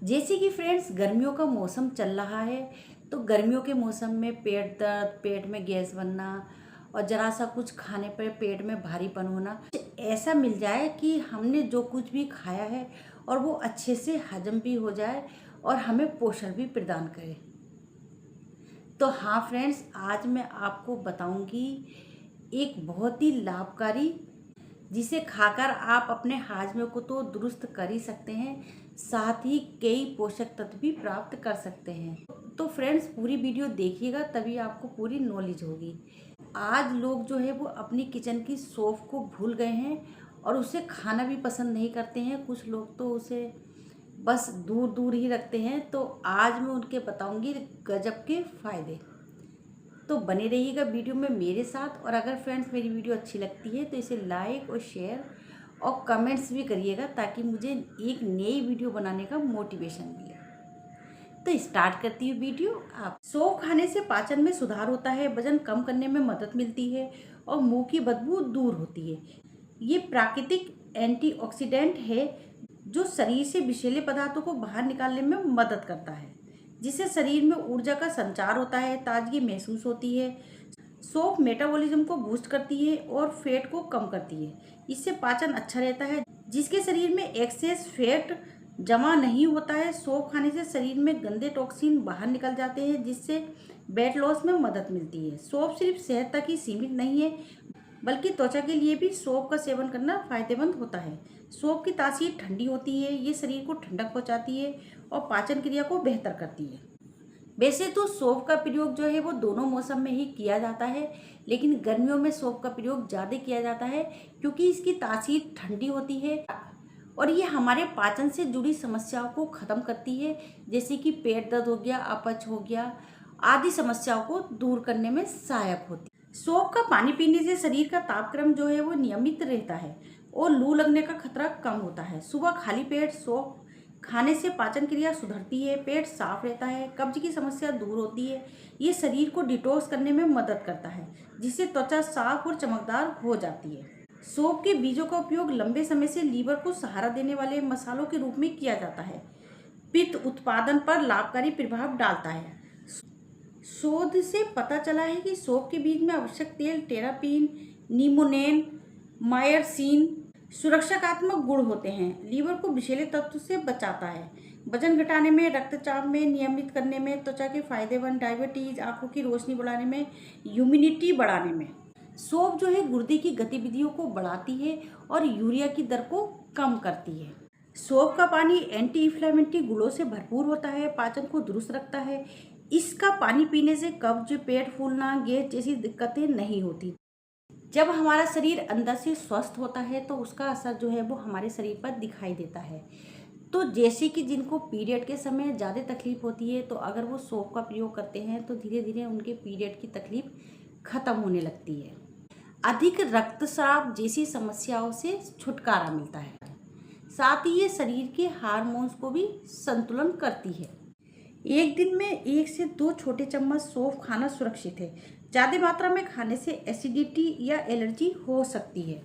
जैसे कि फ्रेंड्स गर्मियों का मौसम चल रहा है, तो गर्मियों के मौसम में पेट दर्द, पेट में गैस बनना और ज़रा सा कुछ खाने पर पेट में भारीपन होना, ऐसा मिल जाए कि हमने जो कुछ भी खाया है और वो अच्छे से हजम भी हो जाए और हमें पोषण भी प्रदान करे। तो हाँ फ्रेंड्स, आज मैं आपको बताऊंगी एक बहुत ही लाभकारी, जिसे खाकर आप अपने हाजमे को तो दुरुस्त कर ही सकते हैं, साथ ही कई पोषक तत्व भी प्राप्त कर सकते हैं। तो फ्रेंड्स, पूरी वीडियो देखिएगा, तभी आपको पूरी नॉलेज होगी। आज लोग जो है वो अपनी किचन की सौंफ को भूल गए हैं और उसे खाना भी पसंद नहीं करते हैं। कुछ लोग तो उसे बस दूर दूर ही रखते हैं। तो आज मैं उनके बताऊंगी गजब के फ़ायदे। तो बने रहिएगा वीडियो में मेरे साथ। और अगर फ्रेंड्स मेरी वीडियो अच्छी लगती है तो इसे लाइक और शेयर और कमेंट्स भी करिएगा, ताकि मुझे एक नई वीडियो बनाने का मोटिवेशन मिले। तो स्टार्ट करती हूँ वीडियो। आप सौंफ खाने से पाचन में सुधार होता है, वजन कम करने में मदद मिलती है और मुंह की बदबू दूर होती है। ये प्राकृतिक एंटीऑक्सीडेंट है जो शरीर से विषैले पदार्थों को बाहर निकालने में मदद करता है, जिससे शरीर में ऊर्जा का संचार होता है, ताजगी महसूस होती है। सौंफ मेटाबॉलिज्म को बूस्ट करती है और फैट को कम करती है। इससे पाचन अच्छा रहता है। जिसके शरीर में एक्सेस फैट जमा नहीं होता है, सौंफ खाने से शरीर में गंदे टॉक्सिन बाहर निकल जाते हैं, जिससे वेट लॉस में मदद मिलती है। सौंफ सिर्फ सेहत तक ही सीमित नहीं है, बल्कि त्वचा के लिए भी सौंफ का सेवन करना फायदेमंद होता है। सौंफ की तासीर ठंडी होती है, ये शरीर को ठंडक पहुंचाती है और पाचन क्रिया को बेहतर करती है। वैसे तो सौंफ का प्रयोग जो है वो दोनों मौसम में ही किया जाता है, लेकिन गर्मियों में सौंफ का प्रयोग ज़्यादा किया जाता है क्योंकि इसकी तासीर ठंडी होती है और ये हमारे पाचन से जुड़ी समस्याओं को ख़त्म करती है, जैसे कि पेट दर्द हो गया, अपच हो गया आदि समस्याओं को दूर करने में सहायक होती है। सौंफ का पानी पीने से शरीर का तापक्रम जो है वो नियमित रहता है और लू लगने का खतरा कम होता है। सुबह खाली पेट सौंफ खाने से पाचन क्रिया सुधरती है, पेट साफ रहता है, कब्ज की समस्या दूर होती है। ये शरीर को डिटॉक्स करने में मदद करता है, जिससे त्वचा साफ और चमकदार हो जाती है। सौंफ के बीजों का उपयोग लंबे समय से लीवर को सहारा देने वाले मसालों के रूप में किया जाता है। पित्त उत्पादन पर लाभकारी प्रभाव डालता है। शोध से पता चला है कि सौंफ के बीज में आवश्यक तेल टेरापीन, निमोनेन, मायरसिन सुरक्षात्मक गुण होते हैं। लीवर को विषैले तत्व से बचाता है। वजन घटाने में, रक्तचाप में नियमित करने में, त्वचा के फायदेमंद, डायबिटीज, आंखों की रोशनी बढ़ाने में, इम्यूनिटी बढ़ाने में। सौंफ जो है गुर्दे की गतिविधियों को बढ़ाती है और यूरिया की दर को कम करती है। सौंफ का पानी एंटी इंफ्लेमेटरी गुणों से भरपूर होता है, पाचन को दुरुस्त रखता है। इसका पानी पीने से कब्ज, पेट फूलना, गैस जैसी दिक्कतें नहीं होती। जब हमारा शरीर अंदर से स्वस्थ होता है तो उसका असर जो है वो हमारे शरीर पर दिखाई देता है। तो जैसे कि जिनको पीरियड के समय ज़्यादा तकलीफ होती है, तो अगर वो सौंफ का प्रयोग करते हैं तो धीरे धीरे उनके पीरियड की तकलीफ खत्म होने लगती है। अधिक रक्तस्राव जैसी समस्याओं से छुटकारा मिलता है। साथ ही ये शरीर के हार्मोन्स को भी संतुलन करती है। एक दिन में 1 से 2 छोटे चम्मच सौंफ खाना सुरक्षित है। ज़्यादा मात्रा में खाने से एसिडिटी या एलर्जी हो सकती है।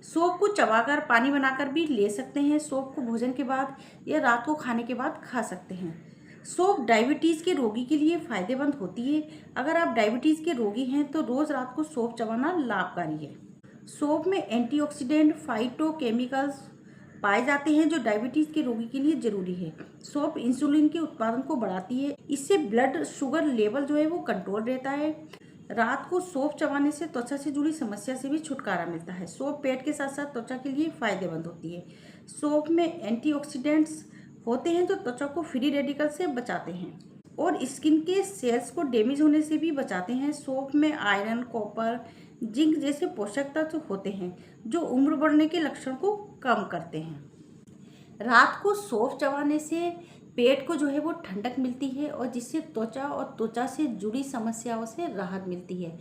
सौंफ को चबाकर पानी बनाकर भी ले सकते हैं। सौंफ को भोजन के बाद या रात को खाने के बाद खा सकते हैं। सौंफ डायबिटीज़ के रोगी के लिए फ़ायदेमंद होती है। अगर आप डायबिटीज़ के रोगी हैं तो रोज़ रात को सौंफ चबाना लाभकारी है। सौंफ में एंटीऑक्सीडेंट, फाइटोकेमिकल्स पाए जाते हैं जो डायबिटीज़ के रोगी के लिए ज़रूरी है। सौंफ इंसुलिन के उत्पादन को बढ़ाती है। इससे ब्लड शुगर लेवल जो है वो कंट्रोल रहता है। रात को सौंफ चबाने से त्वचा से जुड़ी समस्या से भी छुटकारा मिलता है। सौंफ पेट के साथ साथ त्वचा के लिए फायदेमंद होती है। सौंफ में एंटीऑक्सीडेंट्स होते हैं जो त्वचा को फ्री रेडिकल से बचाते हैं और स्किन के सेल्स को डैमेज होने से भी बचाते हैं। सौंफ में आयरन, कॉपर, जिंक जैसे पोषक तत्व होते हैं जो उम्र बढ़ने के लक्षण को कम करते हैं। रात को सौंफ चबाने से पेट को जो है वो ठंडक मिलती है और जिससे त्वचा और त्वचा से जुड़ी समस्याओं से राहत मिलती है।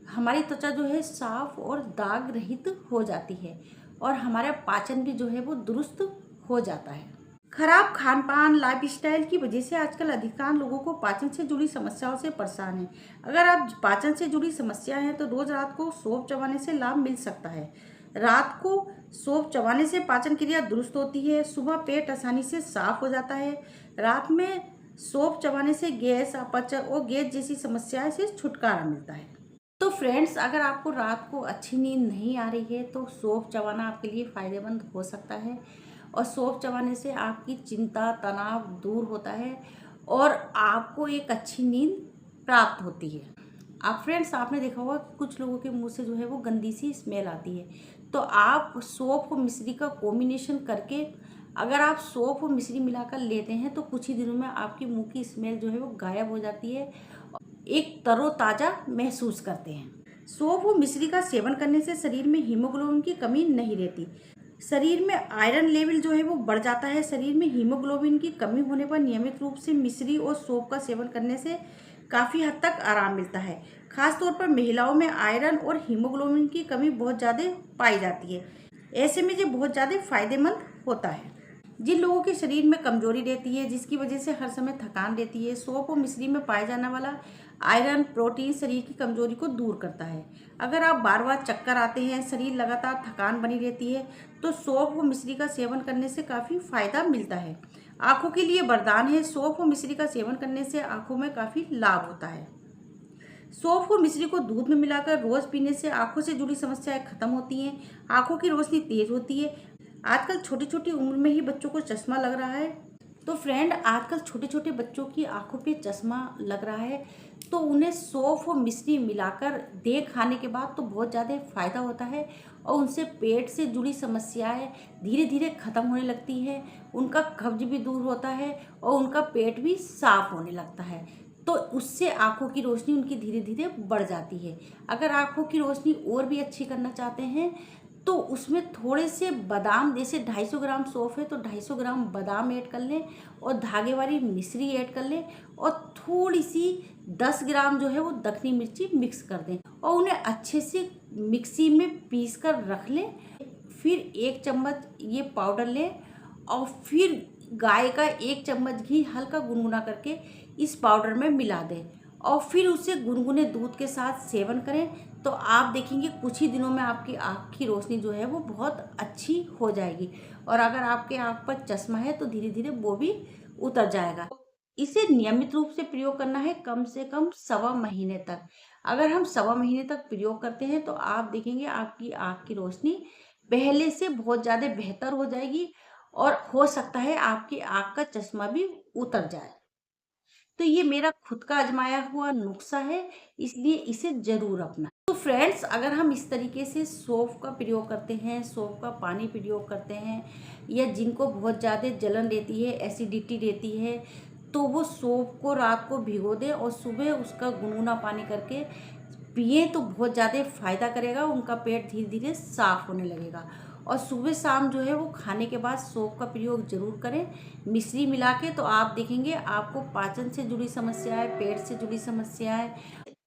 हमारी त्वचा जो है साफ और दाग रहित हो जाती है और हमारा पाचन भी जो है वो दुरुस्त हो जाता है। खराब खान पान, लाइफस्टाइल की वजह से आजकल अधिकांश लोगों को पाचन से जुड़ी समस्याओं से परेशान हैं। अगर आप पाचन से जुड़ी समस्या है तो रोज रात को सौंफ चबाने से लाभ मिल सकता है। रात को सौंफ चबाने से पाचन क्रिया दुरुस्त होती है। सुबह पेट आसानी से साफ हो जाता है। रात में सौंफ चबाने से गैस, अपच और गैस जैसी समस्याएं से छुटकारा मिलता है। तो फ्रेंड्स, अगर आपको रात को अच्छी नींद नहीं आ रही है तो सौंफ चबाना आपके लिए फ़ायदेमंद हो सकता है। और सौंफ चबाने से आपकी चिंता, तनाव दूर होता है और आपको एक अच्छी नींद प्राप्त होती है। फ्रेंड्स, आपने देखा होगा कुछ लोगों के मुंह से जो है वो गंदी सी स्मेल आती है। तो आप सौंफ और मिश्री का कॉम्बिनेशन करके अगर आप सौंफ और मिश्री मिलाकर लेते हैं तो कुछ ही दिनों में आपकी मुंह की स्मेल जो है वो गायब हो जाती है। एक तरोताज़ा महसूस करते हैं। सौंफ और मिश्री का सेवन करने से शरीर में हीमोग्लोबिन की कमी नहीं रहती। शरीर में आयरन लेवल जो है वो बढ़ जाता है। शरीर में हीमोग्लोबिन की कमी होने पर नियमित रूप से मिश्री और सौंफ का सेवन करने से काफ़ी हद तक आराम मिलता है। खासतौर पर महिलाओं में आयरन और हीमोग्लोबिन की कमी बहुत ज़्यादा पाई जाती है। ऐसे में ये बहुत ज़्यादा फायदेमंद होता है। जिन लोगों के शरीर में कमजोरी रहती है, जिसकी वजह से हर समय थकान रहती है, सौंफ और मिश्री में पाए जाने वाला आयरन, प्रोटीन शरीर की कमजोरी को दूर करता है। अगर आप बार बार चक्कर आते हैं, शरीर लगातार थकान बनी रहती है, तो सौंफ और मिश्री का सेवन करने से काफ़ी फायदा मिलता है। आँखों के लिए वरदान है। सौंफ और मिश्री का सेवन करने से आँखों में काफ़ी लाभ होता है। सौंफ और मिश्री को दूध में मिलाकर रोज पीने से आंखों से जुड़ी समस्याएं खत्म होती हैं। आंखों की रोशनी तेज होती है। आजकल छोटी छोटी उम्र में ही बच्चों को चश्मा लग रहा है। तो फ्रेंड, आजकल छोटे छोटे बच्चों की आंखों पे चश्मा लग रहा है, तो उन्हें सौंफ और मिश्री मिलाकर दे खाने के बाद तो बहुत ज़्यादा फायदा होता है और उनसे पेट से जुड़ी समस्याएं धीरे धीरे खत्म होने लगती है। उनका कब्ज भी दूर होता है और उनका पेट भी साफ होने लगता है। तो उससे आंखों की रोशनी उनकी धीरे धीरे बढ़ जाती है। अगर आंखों की रोशनी और भी अच्छी करना चाहते हैं तो उसमें थोड़े से बादाम, जैसे 250 ग्राम सौंफ है तो 250 ग्राम बादाम ऐड कर लें और धागे वाली मिश्री ऐड कर लें और थोड़ी सी 10 ग्राम जो है वो दखनी मिर्ची मिक्स कर दें और उन्हें अच्छे से मिक्सी में पीस कर रख लें। फिर 1 चम्मच ये पाउडर लें और फिर गाय का 1 चम्मच घी हल्का गुनगुना करके इस पाउडर में मिला दें और फिर उसे गुनगुने दूध के साथ सेवन करें। तो आप देखेंगे कुछ ही दिनों में आपकी आँख की रोशनी जो है वो बहुत अच्छी हो जाएगी और अगर आपके आँख पर चश्मा है तो धीरे धीरे वो भी उतर जाएगा। इसे नियमित रूप से प्रयोग करना है, कम से कम 1.25 महीने तक। अगर हम 1.25 महीने तक प्रयोग करते हैं तो आप देखेंगे आपकी आँख की रोशनी पहले से बहुत ज़्यादा बेहतर हो जाएगी और हो सकता है आपकी आँख का चश्मा भी उतर जाए। तो ये मेरा खुद का आजमाया हुआ नुस्खा है, इसलिए इसे ज़रूर अपना। तो फ्रेंड्स, अगर हम इस तरीके से सौंफ का प्रयोग करते हैं, सौंफ का पानी प्रयोग करते हैं, या जिनको बहुत ज़्यादा जलन रहती है, एसिडिटी रहती है, तो वो सौंफ को रात को भिगो दें और सुबह उसका गुनगुना पानी करके पिए तो बहुत ज़्यादा फ़ायदा करेगा। उनका पेट धीरे धीरे साफ होने लगेगा। और सुबह शाम जो है वो खाने के बाद सौंफ का प्रयोग जरूर करें मिश्री मिला के। तो आप देखेंगे आपको पाचन से जुड़ी समस्याएं, पेट से जुड़ी समस्याएं,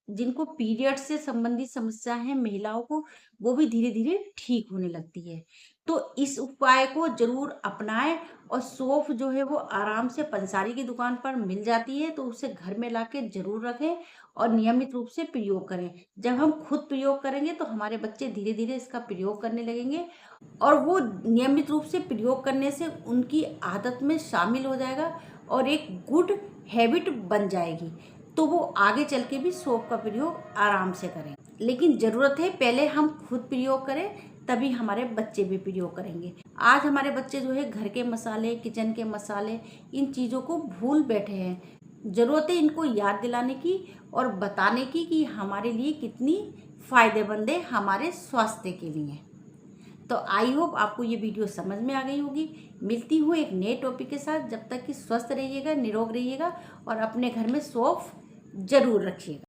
जिनको पीरियड से संबंधित समस्या है महिलाओं को, वो भी धीरे धीरे ठीक होने लगती है। तो इस उपाय को जरूर अपनाएं और सौंफ जो है वो आराम से पंसारी की दुकान पर मिल जाती है, तो उसे घर में लाके जरूर रखें और नियमित रूप से प्रयोग करें। जब हम खुद प्रयोग करेंगे तो हमारे बच्चे धीरे धीरे इसका प्रयोग करने लगेंगे और वो नियमित रूप से प्रयोग करने से उनकी आदत में शामिल हो जाएगा और एक गुड हैबिट बन जाएगी। तो वो आगे चल के भी सौंफ का प्रयोग आराम से करें। लेकिन ज़रूरत है पहले हम खुद प्रयोग करें, तभी हमारे बच्चे भी प्रयोग करेंगे। आज हमारे बच्चे जो है घर के मसाले, किचन के मसाले, इन चीज़ों को भूल बैठे हैं। ज़रूरत है इनको याद दिलाने की और बताने की कि हमारे लिए कितनी फ़ायदेमंद है, हमारे स्वास्थ्य के लिए। तो आई होप आपको ये वीडियो समझ में आ गई होगी। मिलती हूँ एक नए टॉपिक के साथ। जब तक कि स्वस्थ रहिएगा, निरोग रहिएगा और अपने घर में सौंफ जरूर रखिएगा।